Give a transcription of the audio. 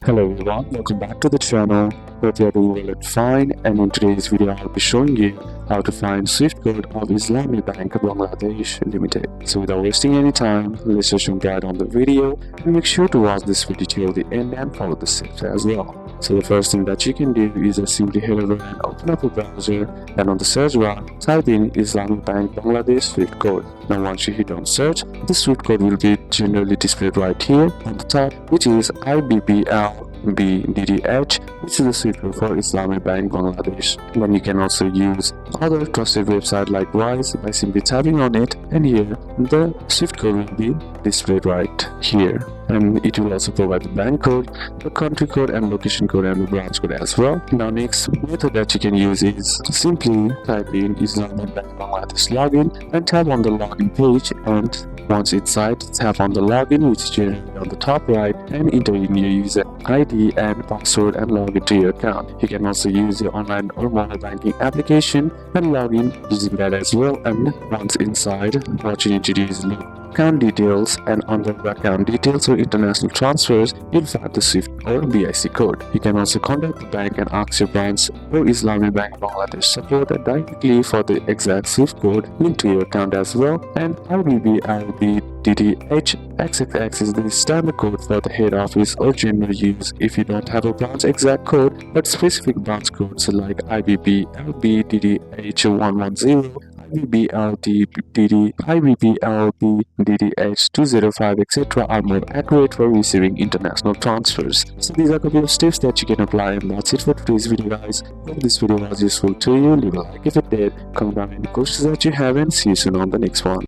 Hello everyone, welcome back to the channel. Hope you are doing well and fine, and in today's video I'll be showing you how to find Swift code of Islami Bank Bangladesh Limited. So without wasting any time, let's just jump right on the video and make sure to watch this video till the end and follow the steps as well. So the first thing that you can do is just simply head over and open up a browser, and on the search bar type in Islami Bank Bangladesh Swift code. Now once you hit on search, the Swift code will be generally displayed right here on the top, which is IBBLBDDH, which is the Swift code for Islami Bank Bangladesh. Then you can also use other trusted website like Wise by simply tapping on it, and here the Swift code will be displayed right here. And it will also provide the bank code, the country code and location code, and the branch code as well. Now next method that you can use is simply type in Islami Bank Bangladesh login and tap on the login page, and once inside, tap on the login, which is generally on the top right, and enter in your user ID and password and log into your account. You can also use your online or mobile banking application and log in using that as well. And once inside, what you need to do is look account details, and under the account details or international transfers, you'll find the Swift or BIC code. You can also contact the bank and ask your branch or Islami Bank Bangladesh support directly for the exact Swift code linked to your account as well. And IBBLBDDH XXX is the standard code for the head office or general use if you don't have a branch exact code, but specific branch codes like IBBLBDDH110, IBBLBDDH205, etc. are more accurate for receiving international transfers. So these are a couple of steps that you can apply, and that's it for today's video, guys. Hope this video was useful to you. Leave a like if it did, comment down any questions that you have, and see you soon on the next one.